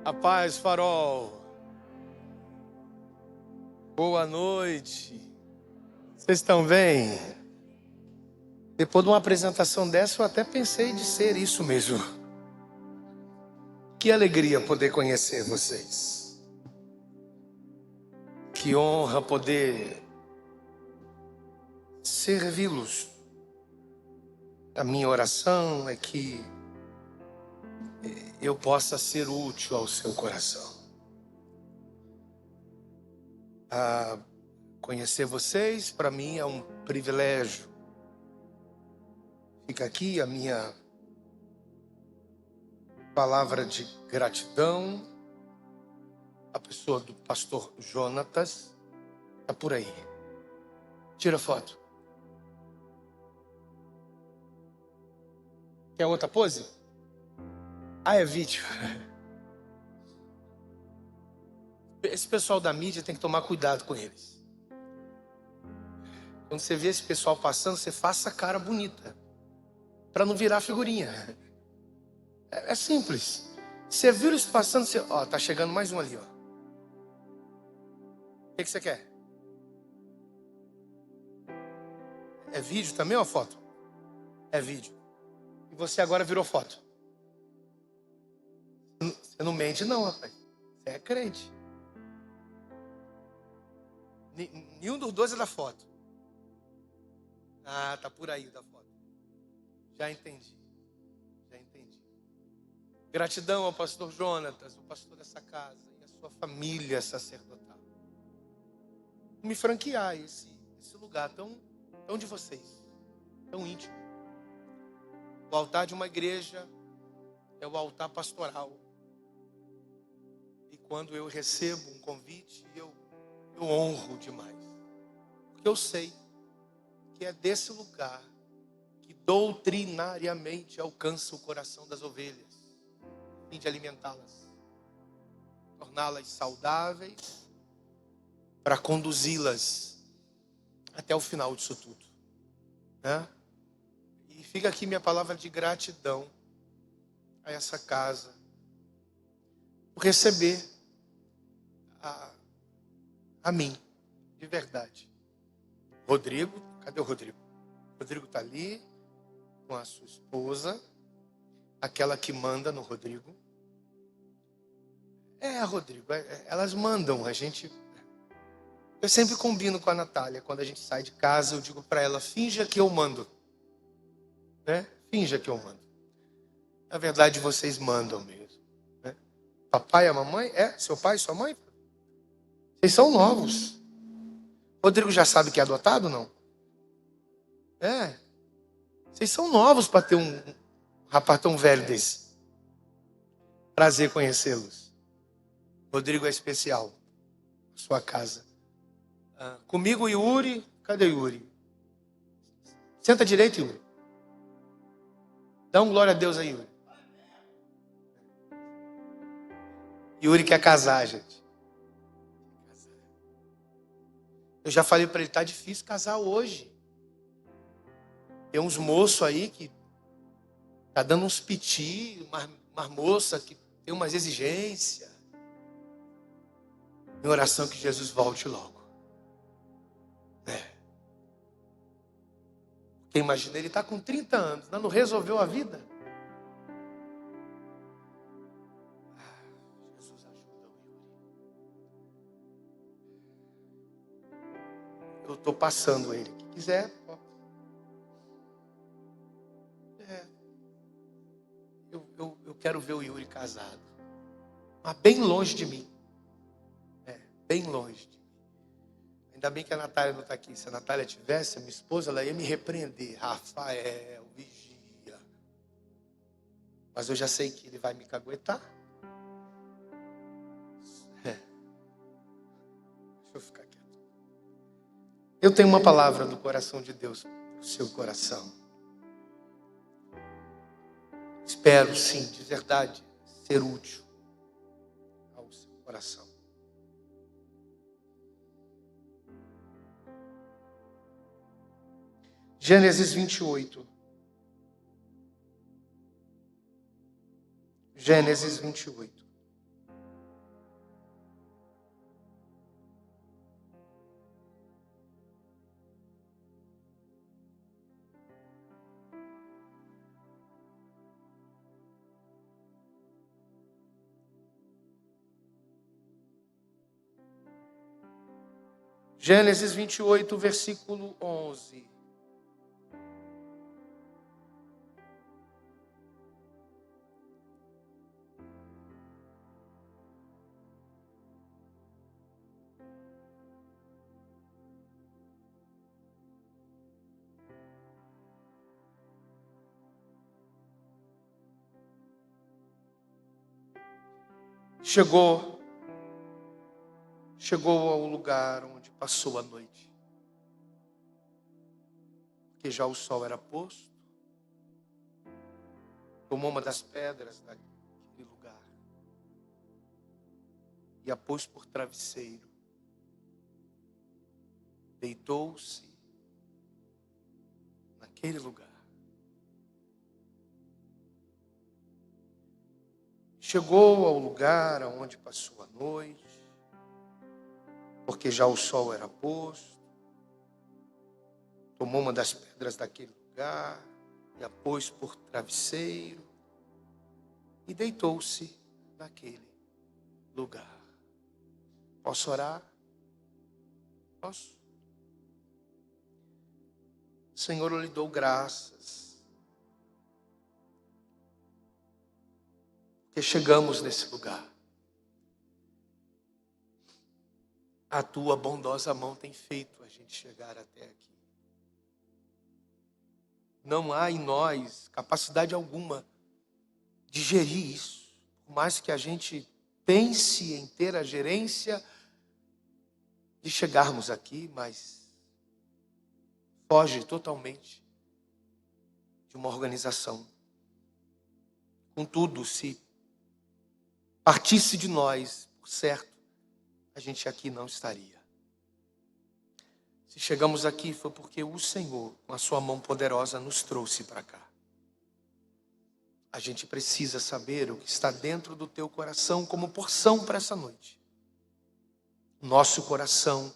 A paz, farol. Boa noite. Vocês estão bem? Depois de uma apresentação dessa, eu até pensei de ser isso mesmo. Que alegria poder conhecer vocês. Que honra poder servi-los. A minha oração é que eu possa ser útil ao seu coração. Conhecer vocês, para mim, é um privilégio. Fica aqui a minha palavra de gratidão. A pessoa do pastor Jonatas está por aí. Tira foto. Quer outra pose? Ah, é vídeo. Esse pessoal da mídia tem que tomar cuidado com eles. Quando você vê esse pessoal passando, você faça a cara bonita, para não virar figurinha. É simples. Você viu eles passando, você... Ó, tá chegando mais um ali, ó. O que você quer? É vídeo também ou foto? É vídeo. E você agora virou foto. Você não mente não, rapaz. Você é crente. Nenhum dos dois é da foto. Ah, tá por aí da foto. Já entendi. Gratidão ao pastor Jonatas, o pastor dessa casa e a sua família sacerdotal. Me franquear esse lugar tão de vocês, tão íntimo. O altar de uma igreja é o altar pastoral. E quando eu recebo um convite, eu honro demais. Porque eu sei que é desse lugar que doutrinariamente alcança o coração das ovelhas, a fim de alimentá-las, torná-las saudáveis, para conduzi-las até o final disso tudo, né? E fica aqui minha palavra de gratidão a essa casa, por receber a mim, de verdade. Rodrigo, cadê o Rodrigo? O Rodrigo está ali com a sua esposa, aquela que manda no Rodrigo. Rodrigo, elas mandam, a gente... Eu sempre combino com a Natália, quando a gente sai de casa, eu digo para ela, finja que eu mando. Né? Finja que eu mando. Na verdade, vocês mandam mesmo. Né? Papai e a mamãe? Seu pai e sua mãe? Vocês são novos. Rodrigo já sabe que é adotado ou não? Vocês são novos para ter um rapaz tão velho desse. Prazer conhecê-los. Rodrigo é especial. Sua casa. Comigo o Yuri. Cadê o Yuri? Senta direito, Yuri. Dá um glória a Deus aí, Yuri. Yuri quer casar, gente. Eu já falei para ele, tá difícil casar hoje. Tem uns moços aí que tá dando uns piti, umas moças que tem umas exigências. Minha oração é que Jesus volte logo. Porque imagina, ele tá com 30 anos, ainda não resolveu a vida. Jesus ajuda o Yuri. Eu tô passando ele. Quem quiser, ó. Eu quero ver o Yuri casado. Mas bem longe de mim. Bem longe de mim. Ainda bem que a Natália não está aqui. Se a Natália tivesse, a minha esposa, ela ia me repreender. Rafael, vigia. Mas eu já sei que ele vai me caguetar. Deixa eu ficar quieto. Eu tenho uma palavra do coração de Deus para o seu coração. Espero, sim, de verdade, ser útil ao seu coração. Gênesis 28. Gênesis 28. Gênesis 28, versículo 11. Chegou ao lugar onde passou a noite, porque já o sol era posto. Tomou uma das pedras daquele lugar e a pôs por travesseiro. Deitou-se naquele lugar. Chegou ao lugar onde passou a noite, porque já o sol era posto. Tomou uma das pedras daquele lugar e a pôs por travesseiro e deitou-se naquele lugar. Posso orar? Posso? Senhor, eu lhe dou graças, porque chegamos nesse lugar. A tua bondosa mão tem feito a gente chegar até aqui. Não há em nós capacidade alguma de gerir isso. Por mais que a gente pense em ter a gerência de chegarmos aqui, mas foge totalmente de uma organização. Contudo, se partisse de nós, por certo, a gente aqui não estaria. Se chegamos aqui foi porque o Senhor, com a sua mão poderosa, nos trouxe para cá. A gente precisa saber o que está dentro do teu coração como porção para essa noite. Nosso coração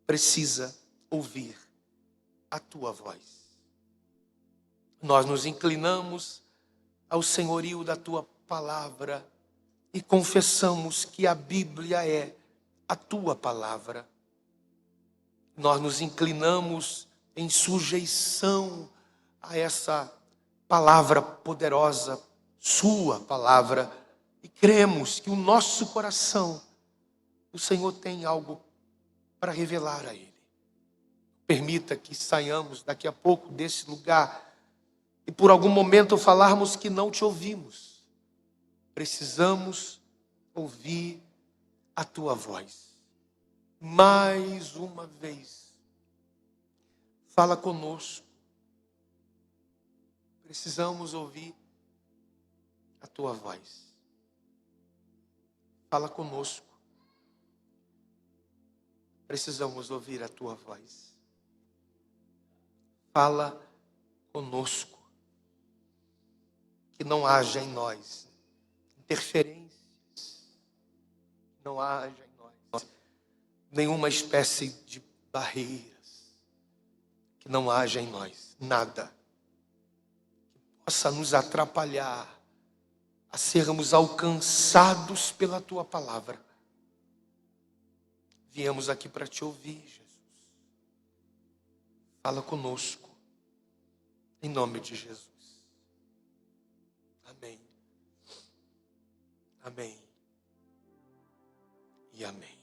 precisa ouvir a tua voz. Nós nos inclinamos ao senhorio da tua palavra e confessamos que a Bíblia é a tua palavra. Nós nos inclinamos em sujeição a essa palavra poderosa, sua palavra, e cremos que o nosso coração, o Senhor tem algo para revelar a Ele. Permita que saiamos daqui a pouco desse lugar e por algum momento falarmos que não te ouvimos. Precisamos ouvir a tua voz. Mais uma vez, fala conosco. Precisamos ouvir a tua voz. Fala conosco. Precisamos ouvir a tua voz. Fala conosco. Que não haja em nós interferências. Não haja em nós nenhuma espécie de barreiras. Que não haja em nós nada que possa nos atrapalhar a sermos alcançados pela tua palavra. Viemos aqui para te ouvir, Jesus. Fala conosco, em nome de Jesus. Amém. Amém. E amém.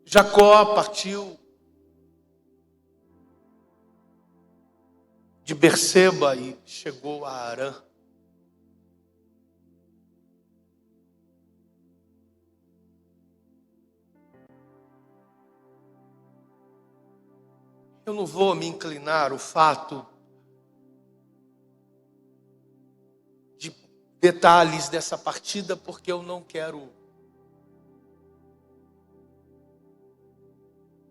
Jacó partiu de Berseba e chegou a Harã. Eu não vou me inclinar ao fato de detalhes dessa partida, porque eu não quero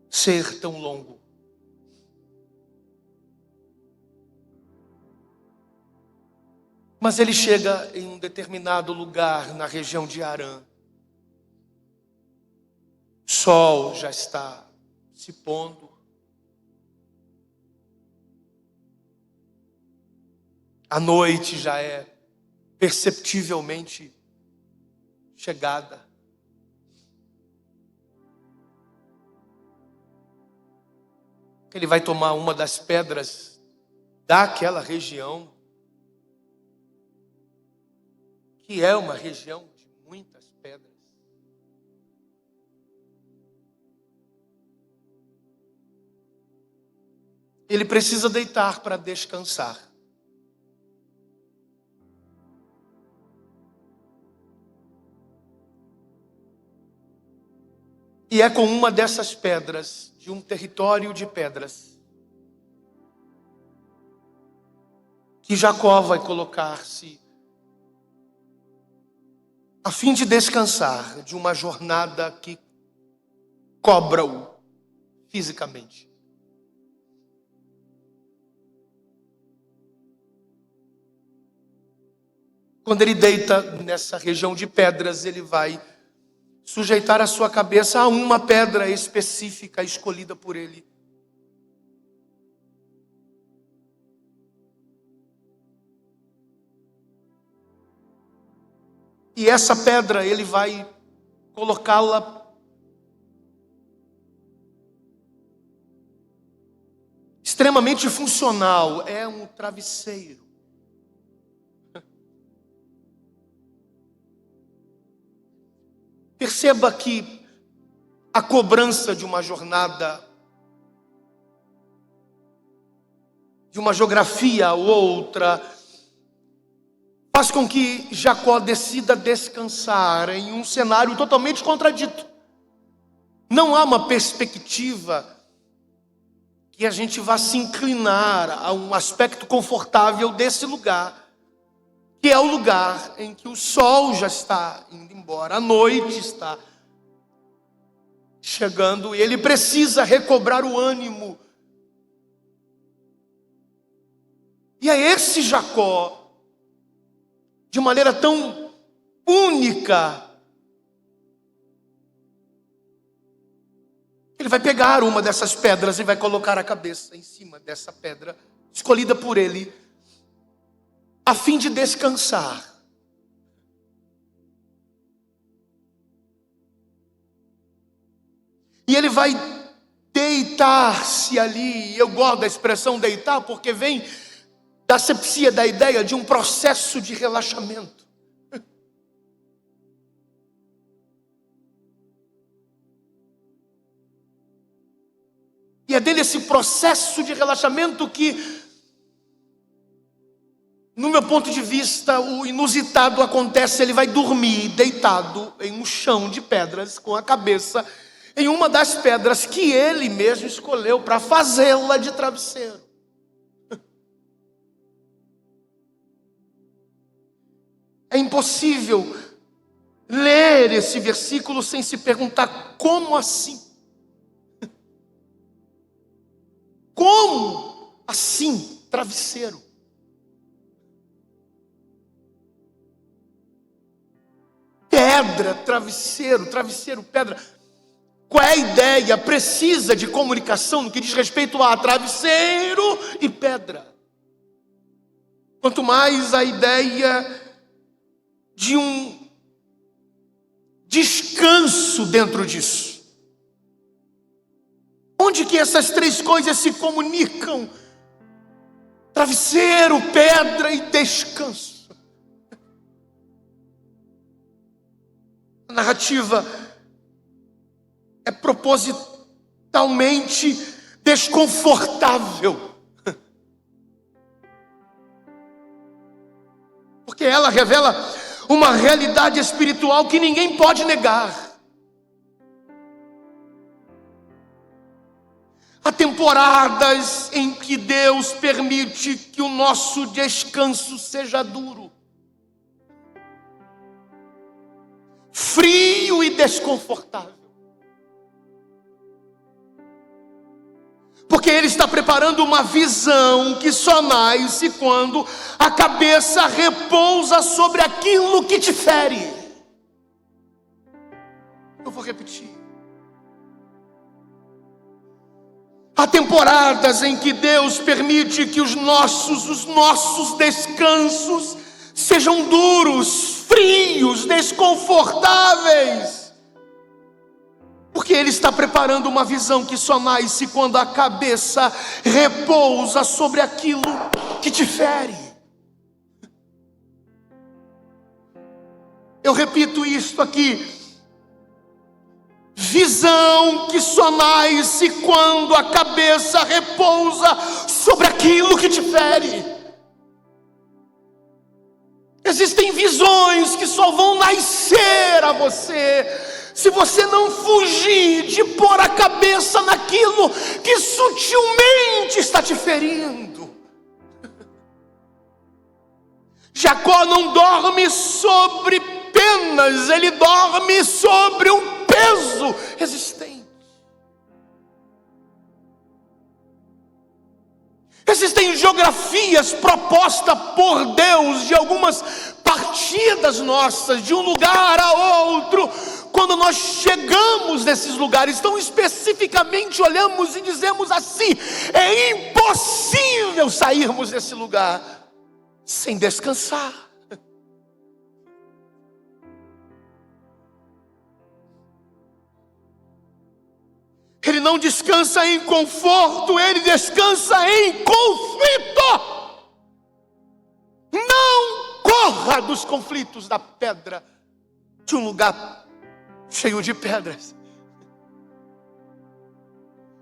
ser tão longo. Mas ele chega em um determinado lugar na região de Harã. sol já está se pondo. A noite já é perceptivelmente chegada. Ele vai tomar uma das pedras daquela região, que é uma região de muitas pedras. Ele precisa deitar para descansar. E é com uma dessas pedras, de um território de pedras, que Jacó vai colocar-se a fim de descansar de uma jornada que cobra-o fisicamente. Quando ele deita nessa região de pedras, ele vai sujeitar a sua cabeça a uma pedra específica escolhida por ele. E essa pedra ele vai colocá-la extremamente funcional. É um travesseiro. Perceba que a cobrança de uma jornada, de uma geografia ou outra, faz com que Jacó decida descansar em um cenário totalmente contradito. Não há uma perspectiva que a gente vá se inclinar a um aspecto confortável desse lugar, que é o lugar em que o sol já está indo embora, a noite está chegando e ele precisa recobrar o ânimo. E é esse Jacó, de maneira tão única, ele vai pegar uma dessas pedras e vai colocar a cabeça em cima dessa pedra, escolhida por ele, a fim de descansar. E ele vai deitar-se ali. Eu gosto da expressão deitar porque vem da sepsia, da ideia de um processo de relaxamento. E é dele esse processo de relaxamento que, no meu ponto de vista, o inusitado acontece. Ele vai dormir deitado em um chão de pedras, com a cabeça em uma das pedras que ele mesmo escolheu para fazê-la de travesseiro. É impossível ler esse versículo sem se perguntar: como assim? Como assim, travesseiro? Pedra, travesseiro, travesseiro, pedra. Qual é a ideia precisa de comunicação no que diz respeito a travesseiro e pedra? Quanto mais a ideia de um descanso dentro disso. Onde que essas três coisas se comunicam? Travesseiro, pedra e descanso. A narrativa é propositalmente desconfortável, porque ela revela uma realidade espiritual que ninguém pode negar. Há temporadas em que Deus permite que o nosso descanso seja duro, frio e desconfortável. Porque Ele está preparando uma visão que só nasce quando a cabeça repousa sobre aquilo que te fere. Eu vou repetir. Há temporadas em que Deus permite que os nossos descansos sejam duros, frios, desconfortáveis, porque Ele está preparando uma visão que só nasce quando a cabeça repousa sobre aquilo que te fere. Eu repito isto aqui: visão que só nasce quando a cabeça repousa sobre aquilo que te fere. Existem visões que só vão nascer a você se você não fugir de pôr a cabeça naquilo que sutilmente está te ferindo. Jacó não dorme sobre penas, ele dorme sobre um peso resistente. Existem geografias propostas por Deus de algumas partidas nossas, de um lugar a outro. Quando nós chegamos nesses lugares, tão especificamente olhamos e dizemos assim: é impossível sairmos desse lugar sem descansar. Ele não descansa em conforto, ele descansa em conflito. Não corra dos conflitos da pedra, de um lugar cheio de pedras.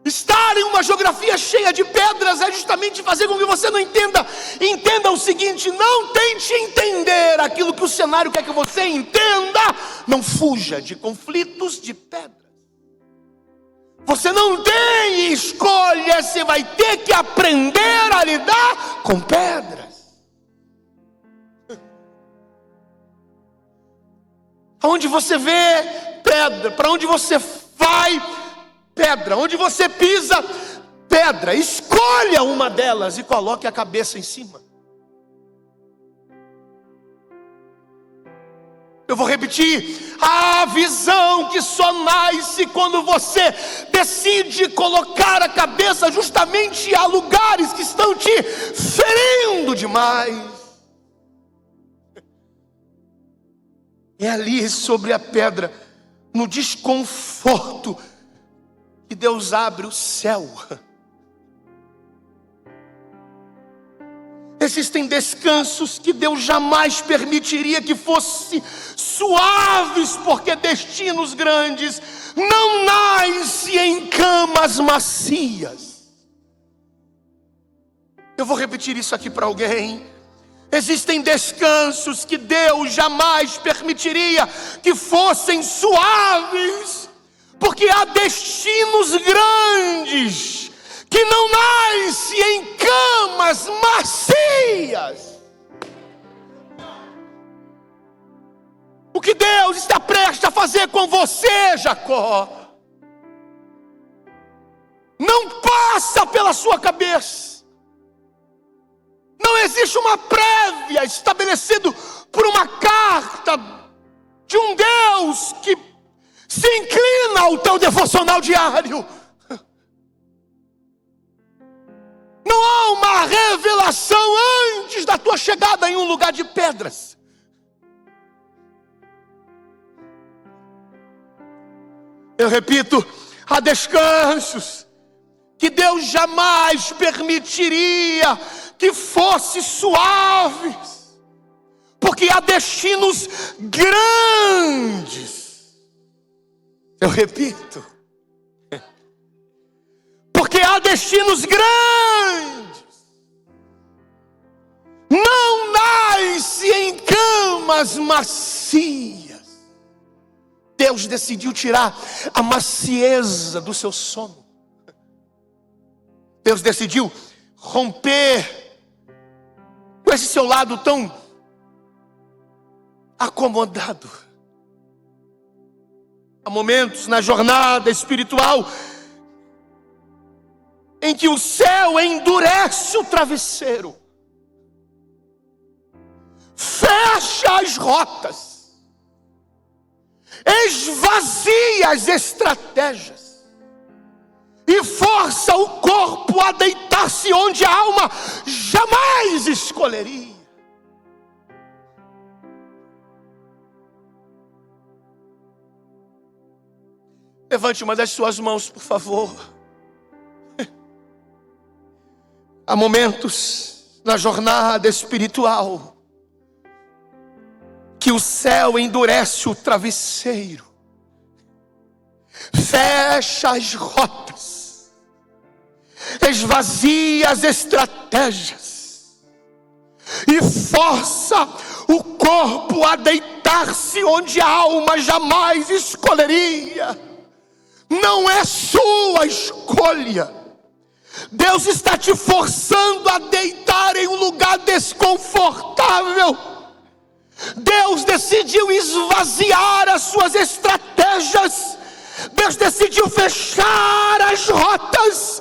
Estar em uma geografia cheia de pedras é justamente fazer com que você não entenda. Entenda o seguinte: não tente entender aquilo que o cenário quer que você entenda. Não fuja de conflitos de pedras. Você não tem escolha, você vai ter que aprender a lidar com pedras. Aonde você vê pedra, para onde você vai, pedra, onde você pisa, pedra. Escolha uma delas e coloque a cabeça em cima. Eu vou repetir: a visão que só nasce quando você decide colocar a cabeça justamente a lugares que estão te ferindo demais. É ali sobre a pedra, no desconforto, que Deus abre o céu. Existem descansos que Deus jamais permitiria que fossem suaves, porque destinos grandes não nascem em camas macias. Eu vou repetir isso aqui para alguém. Existem descansos que Deus jamais permitiria que fossem suaves, porque há destinos grandes que não nascem em camas macias. O que Deus está prestes a fazer com você, Jacó, não passa pela sua cabeça. Não existe uma prévia estabelecida por uma carta de um Deus que se inclina ao teu devocional diário. Não há uma revelação antes da tua chegada em um lugar de pedras. Eu repito, há descansos que Deus jamais permitiria que fossem suaves, porque há destinos grandes. Eu repito, porque há destinos grandes. Não nasce em camas macias. Deus decidiu tirar a macieza do seu sono. Deus decidiu romper com esse seu lado tão acomodado. Há momentos na jornada espiritual em que o céu endurece o travesseiro, fecha as rotas, esvazia as estratégias, e força o corpo a deitar-se onde a alma jamais escolheria. Levante uma das suas mãos, por favor. Há momentos na jornada espiritual que o céu endurece o travesseiro, fecha as rotas, esvazia as estratégias e força o corpo a deitar-se onde a alma jamais escolheria. Não é sua escolha. Deus está te forçando a deitar em um lugar desconfortável. Deus decidiu esvaziar as suas estratégias. Deus decidiu fechar as rotas.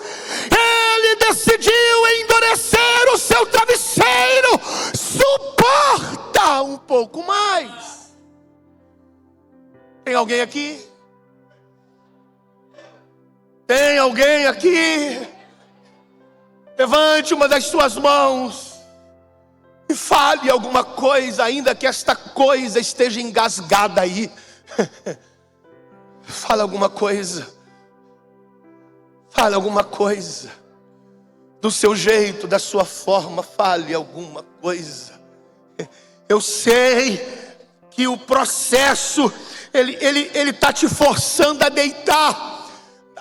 Ele decidiu endurecer o seu travesseiro. Suporta um pouco mais. Tem alguém aqui? Tem alguém aqui? Levante uma das suas mãos e fale alguma coisa, ainda que esta coisa esteja engasgada aí. Fale alguma coisa. Fale alguma coisa. Do seu jeito, da sua forma, fale alguma coisa. Eu sei que o processo, ele está te forçando a deitar.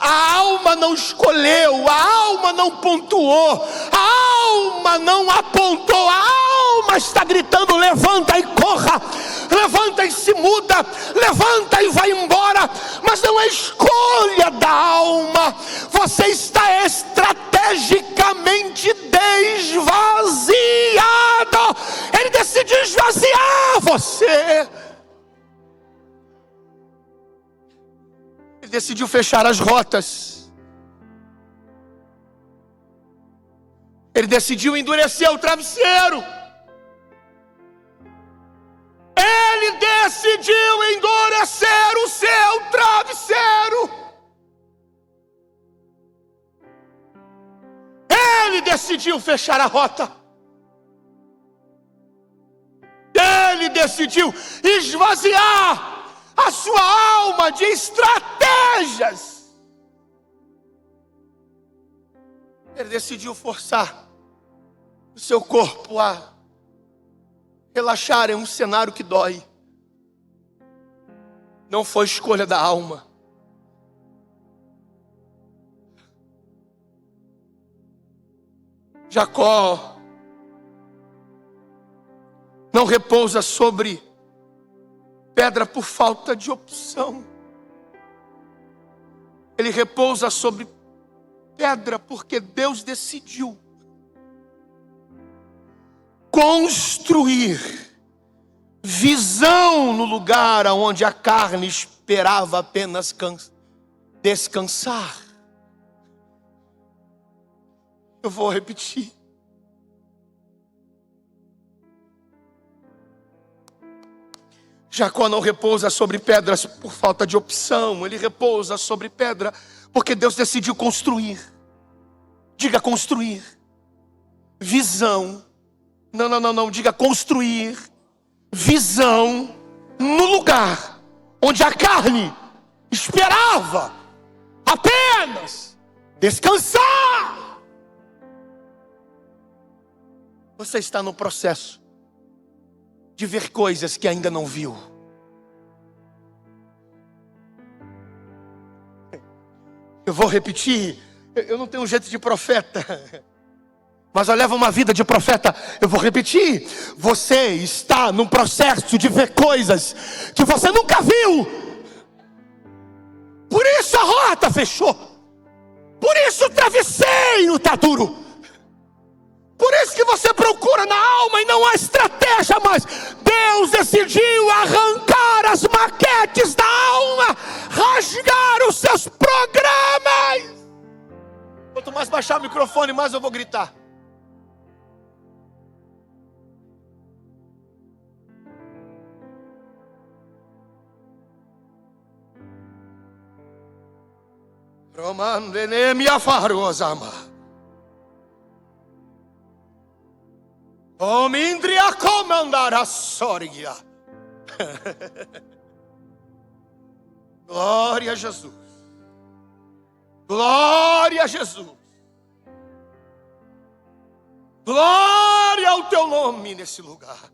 A alma não escolheu, a alma não pontuou, a alma não apontou, a alma está gritando: levanta e corra, levanta e se muda, levanta e vai embora. Mas não é escolha da alma, você está estrategicamente desvaziado. Ele decidiu esvaziar você. Ele decidiu fechar as rotas. Ele decidiu endurecer o travesseiro. Ele decidiu endurecer o seu travesseiro. Ele decidiu fechar a rota. Ele decidiu esvaziar a sua alma de estratégias. Ele decidiu forçar o seu corpo a relaxar em um cenário que dói. Não foi escolha da alma. Jacó não repousa sobre pedra por falta de opção. Ele repousa sobre pedra porque Deus decidiu construir visão no lugar onde a carne esperava apenas descansar. Eu vou repetir. Jacó não repousa sobre pedras por falta de opção. Ele repousa sobre pedra porque Deus decidiu construir. Diga construir. Visão. Não. Diga construir. Visão no lugar onde a carne esperava apenas descansar. Você está no processo de ver coisas que ainda não viu. Eu vou repetir. Eu não tenho jeito de profeta, mas eu levo uma vida de profeta. Eu vou repetir. Você está num processo de ver coisas que você nunca viu. Por isso a rota fechou. Por isso o travesseiro está duro. Por isso que você procura na alma e não há estratégia mais. Deus decidiu arrancar as maquetes da alma, rasgar os seus programas. Quanto mais baixar o microfone, mais eu vou gritar. Romandene minha farosama. Omindria comandar a sorgia. Glória a Jesus. Glória a Jesus. Glória ao teu nome nesse lugar.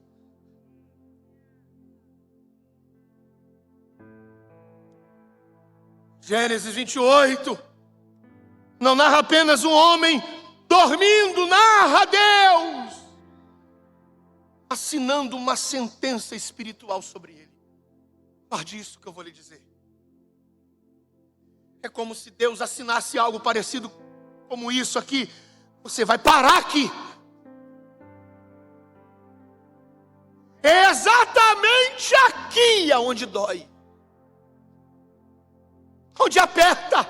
Gênesis 28 não narra apenas um homem dormindo, narra Deus assinando uma sentença espiritual sobre ele. Guarde isso que eu vou lhe dizer. É como se Deus assinasse algo parecido como isso aqui. Você vai parar aqui. É exatamente aqui aonde dói. Onde aperta.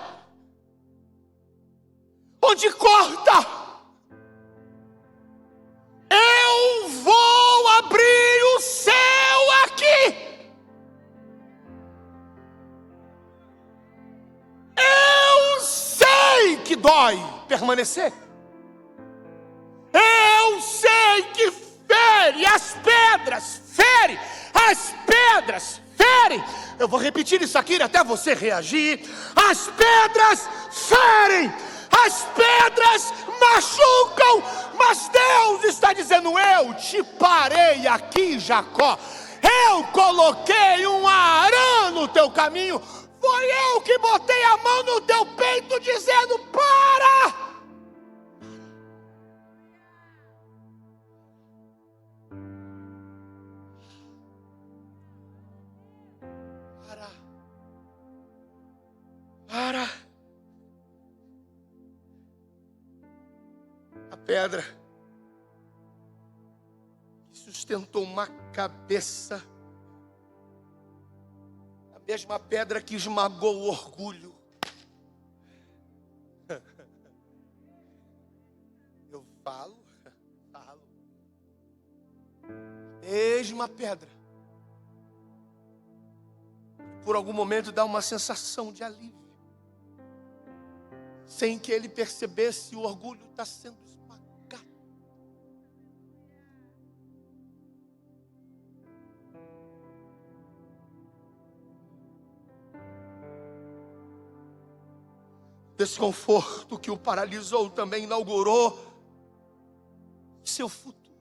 Onde corta. Eu vou abrir o céu aqui. Eu sei que dói permanecer. Eu sei que fere as pedras, fere as pedras, fere. Eu vou repetir isso aqui até você reagir. As pedras ferem, as pedras machucam, mas Deus está dizendo: eu te parei aqui, Jacó. Eu coloquei um arã no teu caminho. Foi eu que botei a mão no teu peito dizendo: para! Para. A pedra que sustentou uma cabeça, a mesma pedra que esmagou o orgulho. Eu falo. Mesma pedra. Por algum momento dá uma sensação de alívio. Sem que ele percebesse, o orgulho está sendo esmagado. Desconforto que o paralisou também inaugurou seu futuro.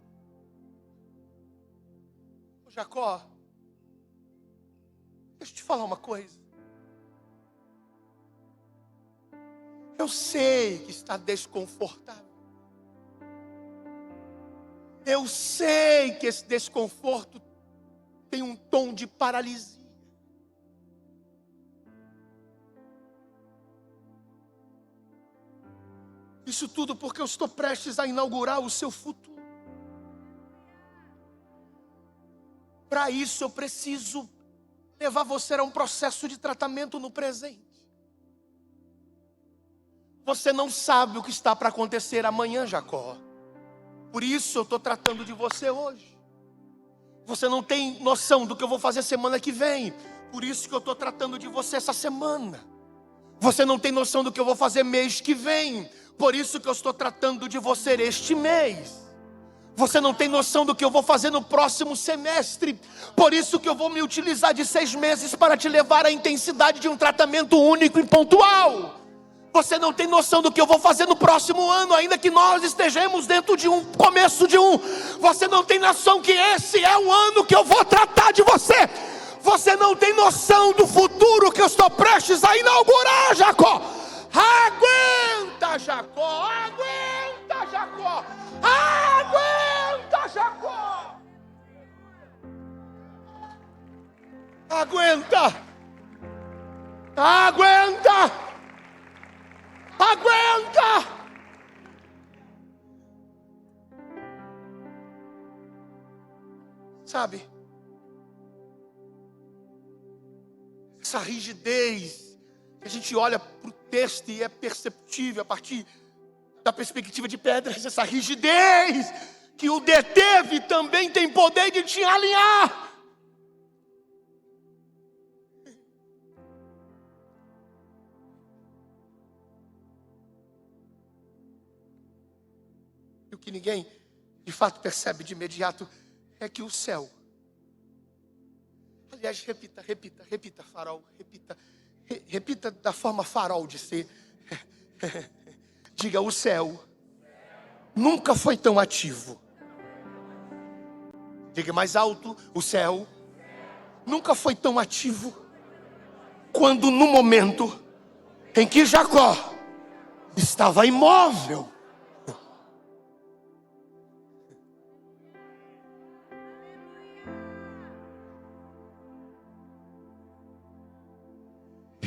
Jacó, deixa eu te falar uma coisa. Eu sei que está desconfortável. Eu sei que esse desconforto tem um tom de paralisia. Isso tudo porque eu estou prestes a inaugurar o seu futuro. Para isso eu preciso levar você a um processo de tratamento no presente. Você não sabe o que está para acontecer amanhã, Jacó. Por isso eu estou tratando de você hoje. Você não tem noção do que eu vou fazer semana que vem. Por isso que eu estou tratando de você essa semana. Você não tem noção do que eu vou fazer mês que vem. Por isso que eu estou tratando de você este mês. Você não tem noção do que eu vou fazer no próximo semestre. Por isso que eu vou me utilizar de 6 meses para te levar à intensidade de um tratamento único e pontual. Você não tem noção do que eu vou fazer no próximo ano, ainda que nós estejamos dentro de um começo de um. Você não tem noção que esse é o ano que eu vou tratar de você. Você não tem noção do futuro que eu estou prestes a inaugurar, Jacó. Aguenta, Jacó, aguenta, Jacó, aguenta, Jacó. Aguenta, aguenta. Aguenta! Sabe? Essa rigidez que a gente olha para o texto e é perceptível a partir da perspectiva de pedras. Essa rigidez que o deteve também tem poder de te alinhar. que ninguém de fato percebe de imediato, é que o céu, aliás, repita, farol, repita da forma farol de ser. Diga, o céu nunca foi tão ativo. Diga mais alto, o céu nunca foi tão ativo quando no momento em que Jacó estava imóvel.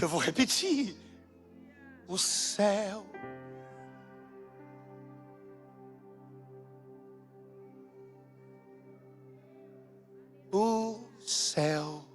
Eu vou repetir. O céu o céu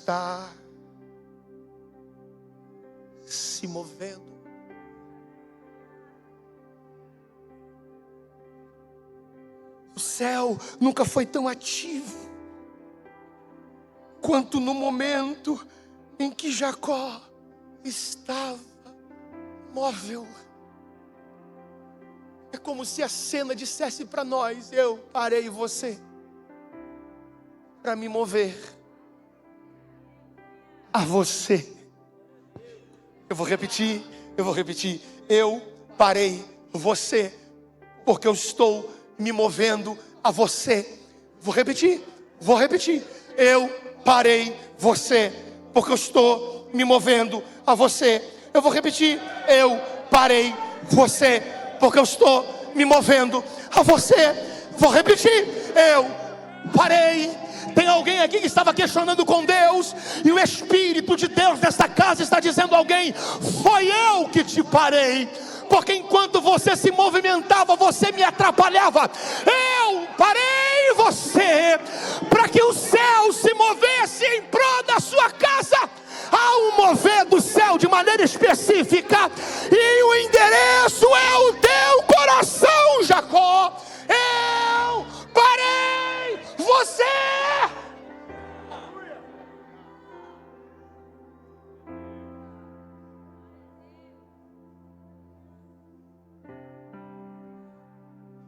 está se movendo. O céu nunca foi tão ativo quanto no momento em que Jacó estava móvel. É como se a cena dissesse para nós: eu parei você para me mover a você. Eu vou repetir. Eu parei você porque eu estou me movendo a você. Vou repetir. Eu parei você porque eu estou me movendo a você. Eu vou repetir. Eu parei você porque eu estou me movendo a você. Vou repetir. Eu parei. Tem alguém aqui que estava questionando com Deus, e o Espírito de Deus nesta casa está dizendo a alguém: foi eu que te parei, porque enquanto você se movimentava, você me atrapalhava. Eu parei você para que o céu se movesse em prol da sua casa. Há um mover do céu de maneira específica, e o endereço é o teu coração, Jacó. Eu parei você.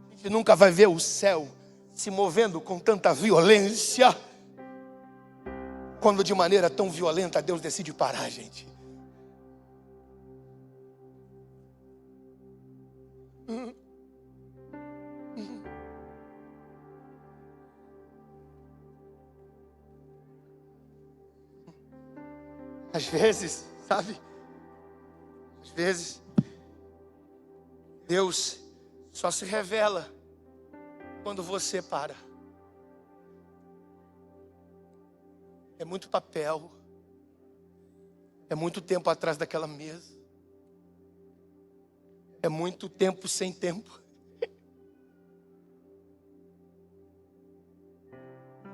A gente nunca vai ver o céu se movendo com tanta violência quando de maneira tão violenta Deus decide parar, gente. Às vezes, sabe? Às vezes, Deus só se revela quando você para. É muito papel. É muito tempo atrás daquela mesa. É muito tempo sem tempo.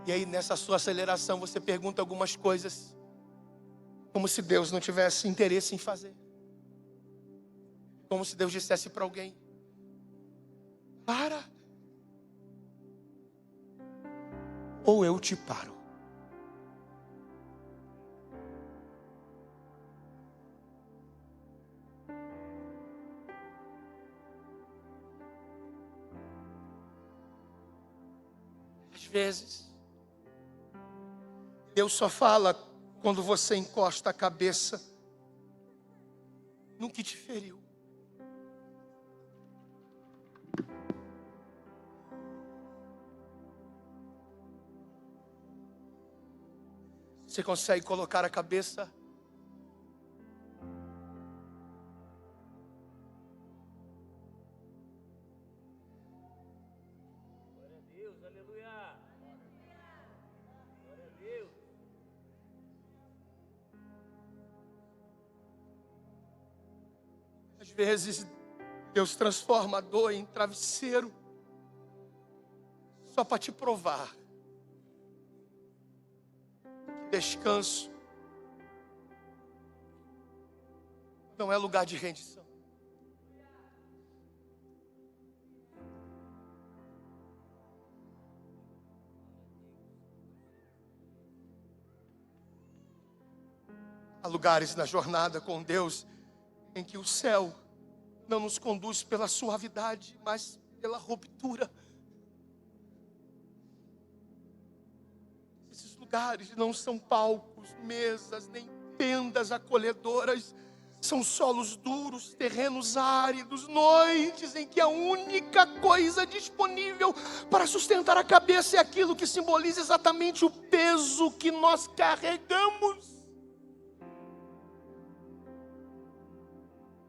E aí nessa sua aceleração você pergunta algumas coisas, como se Deus não tivesse interesse em fazer. Como se Deus dissesse para alguém: para, ou eu te paro. Às vezes, Deus só fala quando você encosta a cabeça no que te feriu. Você consegue colocar a cabeça Glória a Deus, aleluia. Glória a Deus. Às vezes, Deus transforma a dor em travesseiro só para te provar que descanso não é lugar de rendição. Há lugares na jornada com Deus em que o céu não nos conduz pela suavidade, mas pela ruptura. Esses lugares não são palcos, mesas, nem tendas acolhedoras. São solos duros, terrenos áridos, noites em que a única coisa disponível para sustentar a cabeça é aquilo que simboliza exatamente o peso que nós carregamos.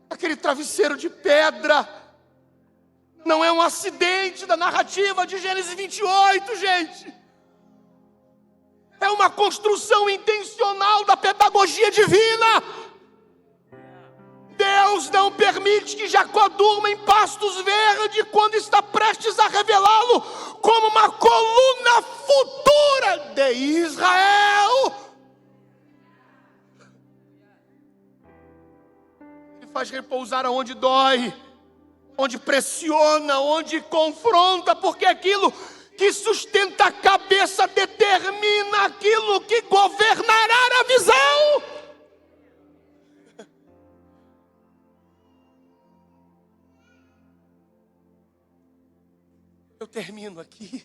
Aquele travesseiro de pedra não é um acidente da narrativa de Gênesis 28, gente. É uma construção intencional da pedagogia divina. Deus não permite que Jacó durma em pastos verdes quando está prestes a revelá-lo como uma coluna futura de Israel. Faz repousar aonde dói, onde pressiona, onde confronta, porque aquilo que sustenta a cabeça determina aquilo que governará a visão. Eu termino aqui.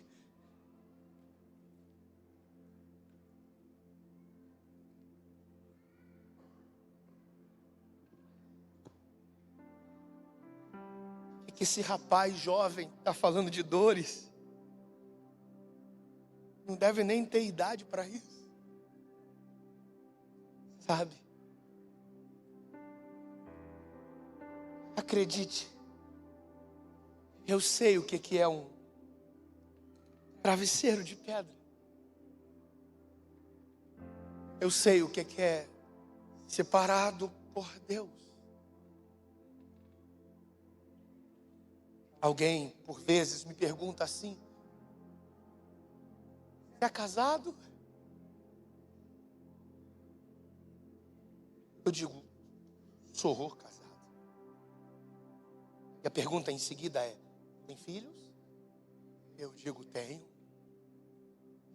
Que esse rapaz jovem está falando de dores, não deve nem ter idade para isso, sabe? Acredite, eu sei o que é um travesseiro de pedra, eu sei o que é separado por Deus. Alguém, por vezes, me pergunta assim: você é casado? Eu digo, sou casado. E a pergunta em seguida é: tem filhos? Eu digo, tenho.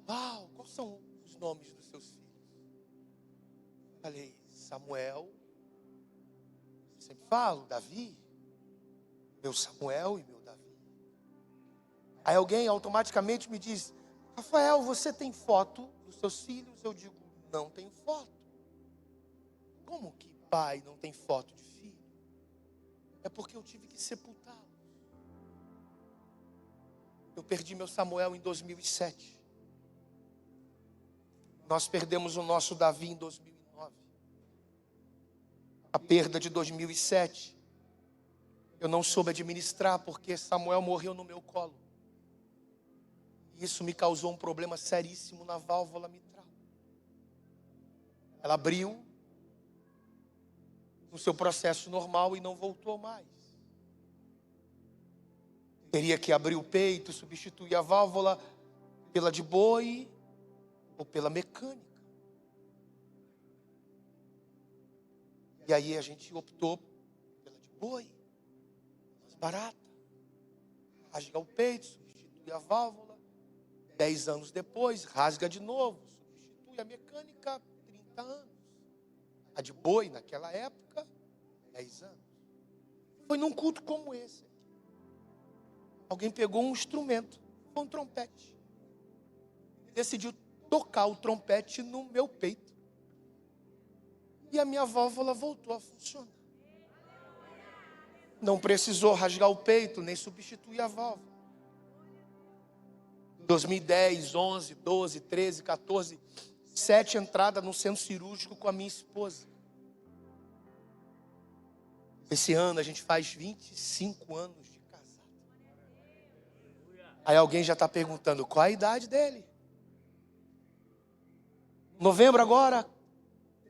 Uau, quais são os nomes dos seus filhos? Falei, Samuel, sempre falo, Davi, meu Samuel e meu Davi. Aí alguém automaticamente me diz, Rafael, você tem foto dos seus filhos? Eu digo, não tenho foto. Como que pai não tem foto de filho? É porque eu tive que sepultá-lo. Eu perdi meu Samuel em 2007. Nós perdemos o nosso Davi em 2009. A perda de 2007, eu não soube administrar porque Samuel morreu no meu colo. Isso me causou um problema seríssimo na válvula mitral. Ela abriu no seu processo normal e não voltou mais. Teria que abrir o peito, substituir a válvula pela de boi ou pela mecânica. E aí a gente optou pela de boi, mais barata. Rasga o peito, substitui a válvula. 10 anos depois, rasga de novo, substitui a mecânica, 30 anos. A de boi, naquela época, 10 anos. Foi num culto como esse. Alguém pegou um instrumento, um trompete. Decidiu tocar o trompete no meu peito. E a minha válvula voltou a funcionar. Não precisou rasgar o peito, nem substituir a válvula. 2010, 11, 12, 13, 14, 7 entradas no centro cirúrgico com a minha esposa. Esse ano a gente faz 25 anos de casado. Aí alguém já está perguntando, qual a idade dele? Novembro agora,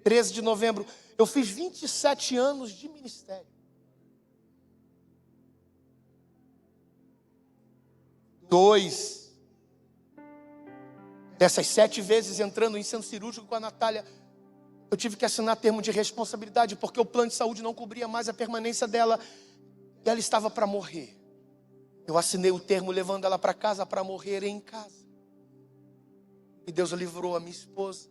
13 de novembro, eu fiz 27 anos de ministério. Dessas 7 vezes entrando em centro cirúrgico com a Natália, Eu tive que assinar termo de responsabilidade, porque o plano de saúde não cobria mais a permanência dela. E ela estava para morrer. Eu assinei o termo levando ela para casa para morrer em casa. E Deus livrou a minha esposa.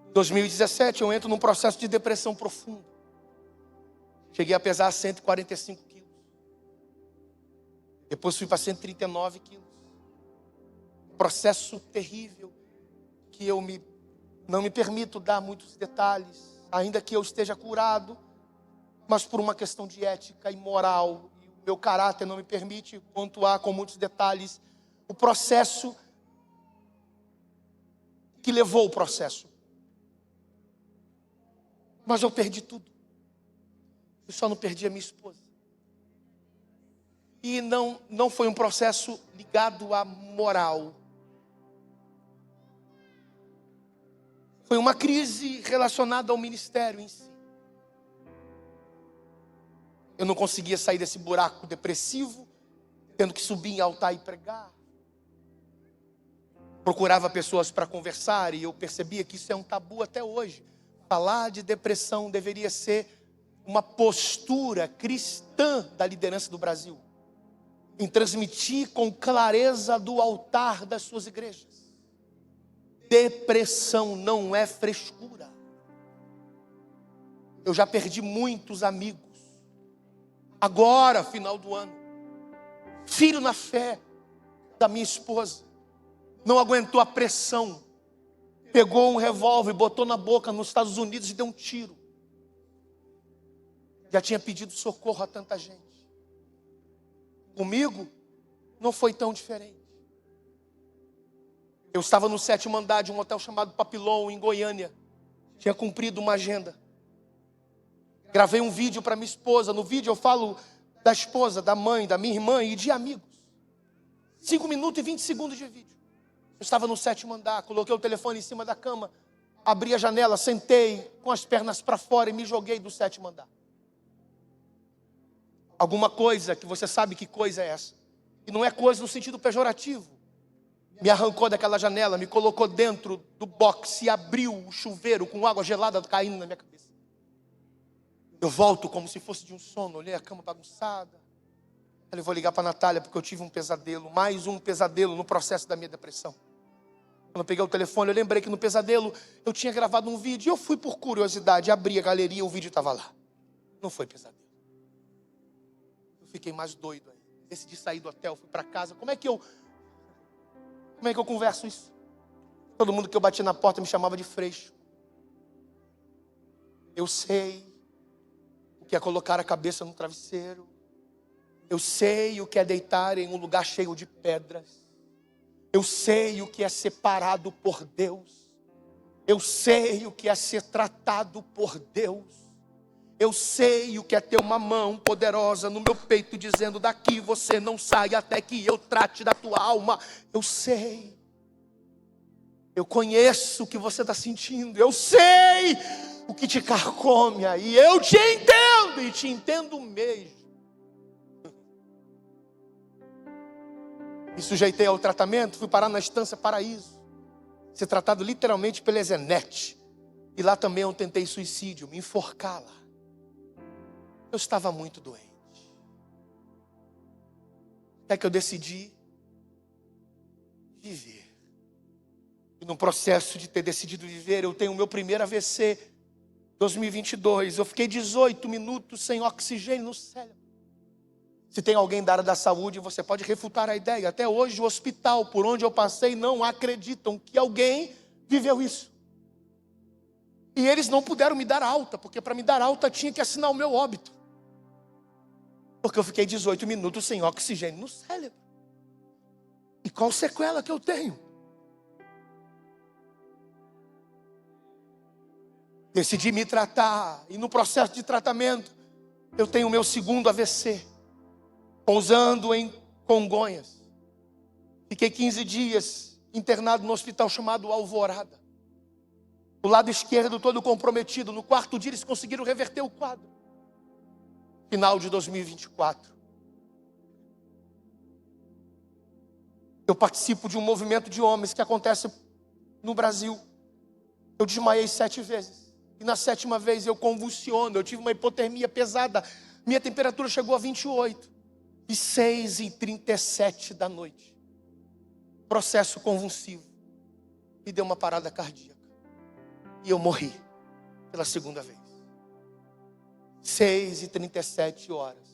Em 2017 eu entro num processo de depressão profunda. Cheguei a pesar 145 quilos. Depois fui para 139 quilos. Processo terrível que não me permito dar muitos detalhes, ainda que eu esteja curado, mas por uma questão de ética e moral, e o meu caráter não me permite pontuar com muitos detalhes o processo que levou o processo. Mas eu perdi tudo. Eu só não perdi a minha esposa. E não foi um processo ligado à moral. Foi uma crise relacionada ao ministério em si. Eu não conseguia sair desse buraco depressivo, tendo que subir em altar e pregar. Procurava pessoas para conversar e eu percebia que isso é um tabu até hoje. Falar de depressão deveria ser uma postura cristã da liderança do Brasil, em transmitir com clareza do altar das suas igrejas. Depressão não é frescura. Eu já perdi muitos amigos. Agora, final do ano, filho na fé da minha esposa, não aguentou a pressão, pegou um revólver, botou na boca nos Estados Unidos e deu um tiro. Já tinha pedido socorro a tanta gente. Comigo, não foi tão diferente. Eu estava no 7º andar de um hotel chamado Papillon, em Goiânia. Tinha cumprido uma agenda. Gravei um vídeo para minha esposa. No vídeo eu falo da esposa, da mãe, da minha irmã e de amigos. 5 minutos e 20 segundos de vídeo. Eu estava no 7º andar, coloquei o telefone em cima da cama, abri a janela, sentei com as pernas para fora e me joguei do 7º andar. Alguma coisa que você sabe que coisa é essa. E não é coisa no sentido pejorativo. Me arrancou daquela janela, me colocou dentro do box e abriu o chuveiro com água gelada caindo na minha cabeça. Eu volto como se fosse de um sono, olhei a cama bagunçada. Falei, vou ligar para a Natália porque eu tive um pesadelo, mais um pesadelo no processo da minha depressão. Quando eu peguei o telefone, eu lembrei que no pesadelo eu tinha gravado um vídeo. E eu fui por curiosidade, abri a galeria, o vídeo estava lá. Não foi pesadelo. Eu fiquei mais doido aí. Decidi sair do hotel, fui para casa. Como é que eu converso isso? Todo mundo que eu bati na porta me chamava de Freixo. Eu sei o que é colocar a cabeça no travesseiro. Eu sei o que é deitar em um lugar cheio de pedras. Eu sei o que é ser parado por Deus. Eu sei o que é ser tratado por Deus. Eu sei o que é ter uma mão poderosa no meu peito dizendo, daqui você não sai até que eu trate da tua alma. Eu sei. Eu conheço o que você está sentindo. Eu sei o que te carcome aí. Eu te entendo e te entendo mesmo. Me sujeitei ao tratamento, fui parar na Estância Paraíso. Ser tratado literalmente pela Ezenete. E lá também eu tentei suicídio, me enforcar lá. Eu estava muito doente. Até que eu decidi viver. E no processo de ter decidido viver, eu tenho o meu primeiro AVC, 2022. Eu fiquei 18 minutos sem oxigênio no cérebro. Se tem alguém da área da saúde, você pode refutar a ideia. Até hoje o hospital por onde eu passei não acreditam que alguém viveu isso. E eles não puderam me dar alta, porque para me dar alta tinha que assinar o meu óbito. Porque eu fiquei 18 minutos sem oxigênio no cérebro. E qual sequela que eu tenho? Decidi me tratar. E no processo de tratamento, eu tenho o meu segundo AVC. Pousando em Congonhas. Fiquei 15 dias internado no hospital chamado Alvorada. O lado esquerdo todo comprometido. No 4º dia eles conseguiram reverter o quadro. Final de 2024. Eu participo de um movimento de homens que acontece no Brasil. Eu desmaiei 7 vezes. E na 7ª vez eu convulsiono, eu tive uma hipotermia pesada. Minha temperatura chegou a 28. E 6h37 da noite. Processo convulsivo. Me deu uma parada cardíaca. E eu morri pela 2ª vez. 6h37 horas.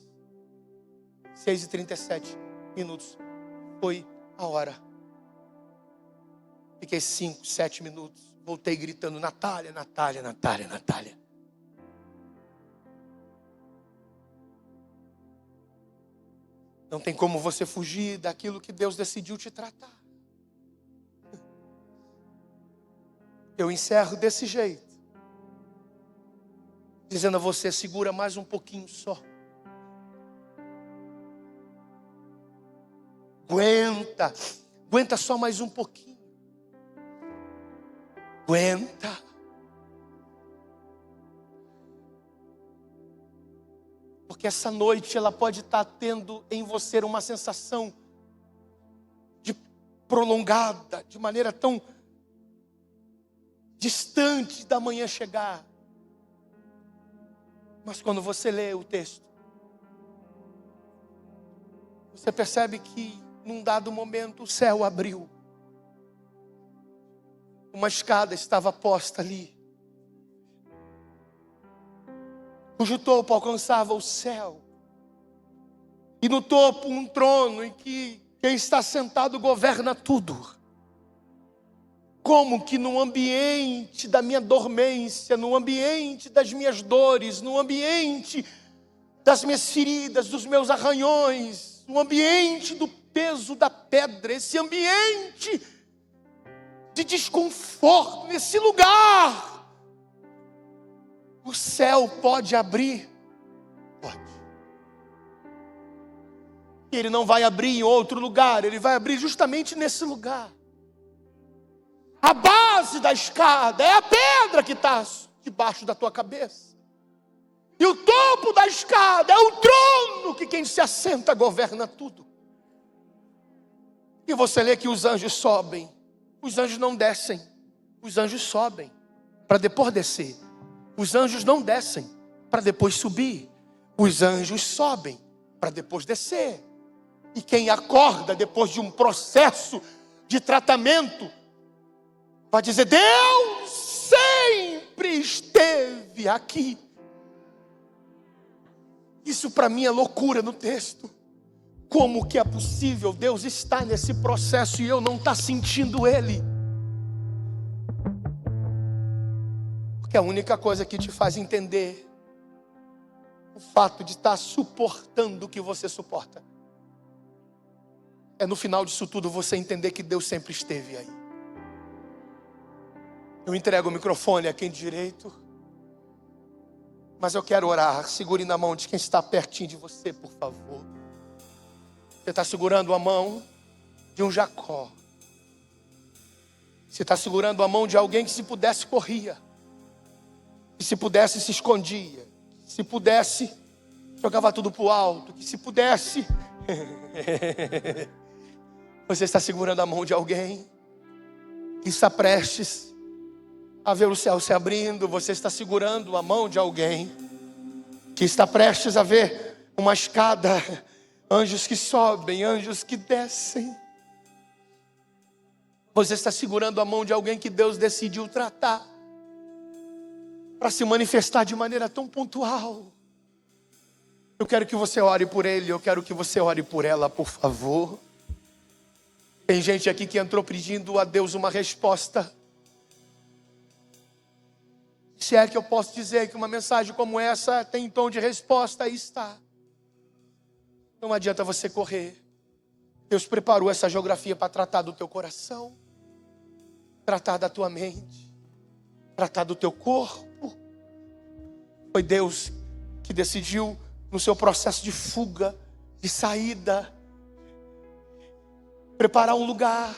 6h37 minutos. Foi a hora. Fiquei 5, 7 minutos. Voltei gritando: Natália, Natália, Natália, Natália. Não tem como você fugir daquilo que Deus decidiu te tratar. Eu encerro desse jeito, dizendo a você: segura mais um pouquinho só. Aguenta só mais um pouquinho. Aguenta. Porque essa noite ela pode estar tendo em você uma sensação de prolongada, de maneira tão distante da manhã chegar. Mas quando você lê o texto, você percebe que num dado momento o céu abriu. Uma escada estava posta ali, cujo topo alcançava o céu. E no topo um trono em que quem está sentado governa tudo. Como que no ambiente da minha dormência, no ambiente das minhas dores, no ambiente das minhas feridas, dos meus arranhões, no ambiente do peso da pedra, esse ambiente de desconforto, nesse lugar, o céu pode abrir? Pode. E ele não vai abrir em outro lugar, ele vai abrir justamente nesse lugar. A base da escada é a pedra que está debaixo da tua cabeça. E o topo da escada é o trono que quem se assenta governa tudo. E você lê que os anjos sobem. Os anjos não descem. Os anjos sobem para depois descer. Os anjos não descem para depois subir. Os anjos sobem para depois descer. E quem acorda depois de um processo de tratamento vai dizer: Deus sempre esteve aqui. Isso para mim é loucura no texto. Como que é possível Deus estar nesse processo e eu não estar sentindo Ele? Porque a única coisa que te faz entender o fato de estar suportando o que você suporta é no final disso tudo você entender que Deus sempre esteve aí. Eu entrego o microfone a quem de direito, mas eu quero orar. Segure na mão de quem está pertinho de você, por favor. Você está segurando a mão de um Jacó. Você está segurando a mão de alguém que, se pudesse, corria. Que se pudesse, se escondia. Que se pudesse, jogava tudo para o alto. Que se pudesse... Você está segurando a mão de alguém que está prestes a ver o céu se abrindo. Você está segurando a mão de alguém que está prestes a ver uma escada, anjos que sobem, anjos que descem. Você está segurando a mão de alguém que Deus decidiu tratar para se manifestar de maneira tão pontual. Eu quero que você ore por ele, eu quero que você ore por ela, por favor. Tem gente aqui que entrou pedindo a Deus uma resposta. Se é que eu posso dizer que uma mensagem como essa tem tom de resposta, aí está. Não adianta você correr. Deus preparou essa geografia para tratar do teu coração, tratar da tua mente, tratar do teu corpo. Foi Deus que decidiu, no seu processo de fuga, de saída, preparar um lugar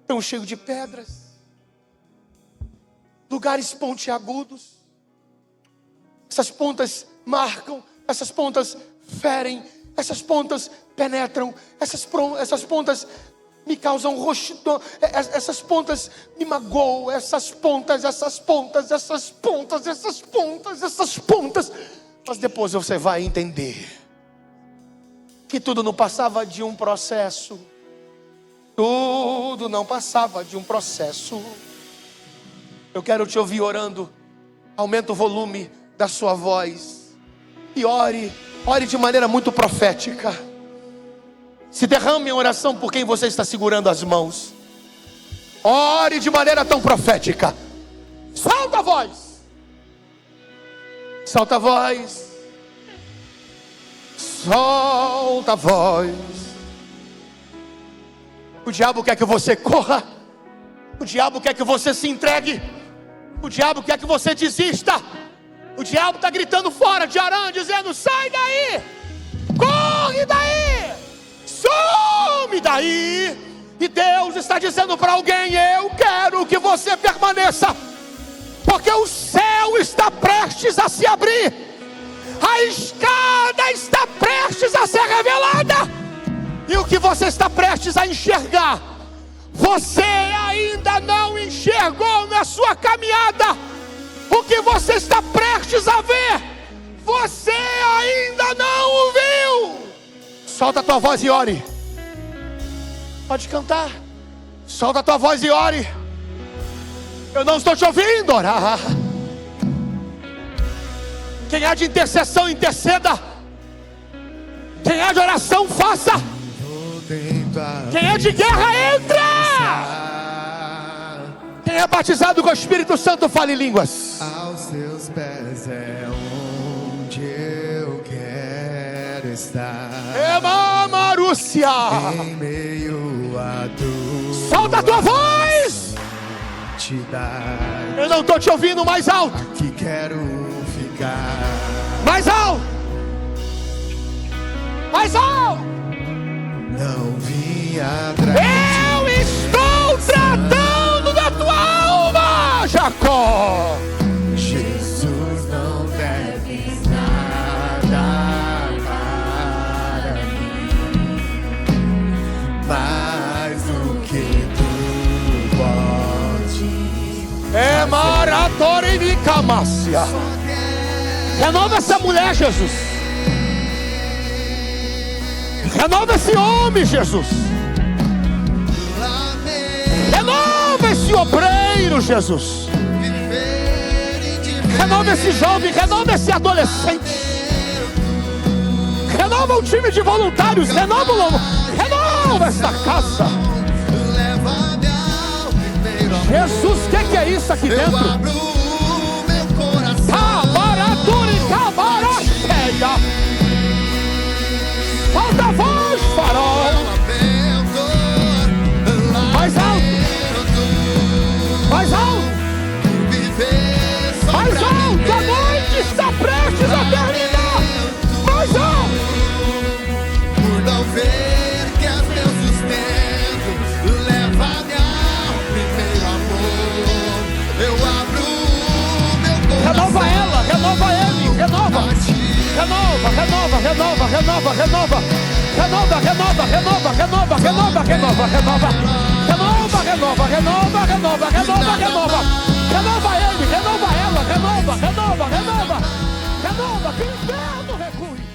tão cheio de pedras, lugares pontiagudos. Essas pontas marcam, essas pontas ferem, essas pontas penetram, essas pontas me causam roxidão, essas pontas me magoam, essas pontas. Mas depois você vai entender que tudo não passava de um processo. Tudo não passava de um processo. Eu quero te ouvir orando. Aumenta o volume da sua voz e ore de maneira muito profética. Se derrame em oração por quem você está segurando as mãos. Ore de maneira tão profética. Solta a voz. Solta a voz. Solta a voz. O diabo quer que você corra. O diabo quer que você se entregue. O diabo quer que você desista. O diabo está gritando fora de Arã, dizendo: sai daí, corre daí, some daí. E Deus está dizendo para alguém: eu quero que você permaneça, porque o céu está prestes a se abrir, a escada está prestes a ser revelada, e o que você está prestes a enxergar, você ainda não enxergou na sua caminhada. O que você está prestes a ver, você ainda não o viu. Solta a tua voz e ore. Pode cantar. Solta a tua voz e ore. Eu não estou te ouvindo orar. Quem há de intercessão, interceda. Quem há de oração, faça. Quem é de guerra, entra. Quem é batizado com o Espírito Santo, fale em línguas. Aos seus pés é onde eu quero estar. Ema Marúcia. Em meio a tua Solta a tua voz. santidade. Eu não estou te ouvindo. Mais alto. Que quero ficar. Mais alto. Mais alto. Não vim atrás. Eu estou tratando da tua alma, Jacó. Jesus não deve nada para mim, mais do que tu podes. É maratória e micamácia. Renova essa mulher, Jesus. Renova esse homem, Jesus. Renova esse obreiro, Jesus. Renova esse jovem, renova esse adolescente. Renova o time de voluntários, renova essa casa. Jesus, o que é isso aqui dentro? Cabaratura e cabaracheia. Solta a voz, farol. Mais alto. Mais alto. Mais alto. A noite está prestes a terminar. Mais alto. Por não ver que és meu sustento, leva-me ao primeiro amor. Eu abro meu coração. Renova ela, renova ele, renova. Renova, renova, renova, renova, renova. Renova, renova, renova, renova, renova, renova, renova. Renova, renova, renova, renova, renova, renova. Renova ele, renova ela, renova, renova, renova. Renova, que o inferno recue.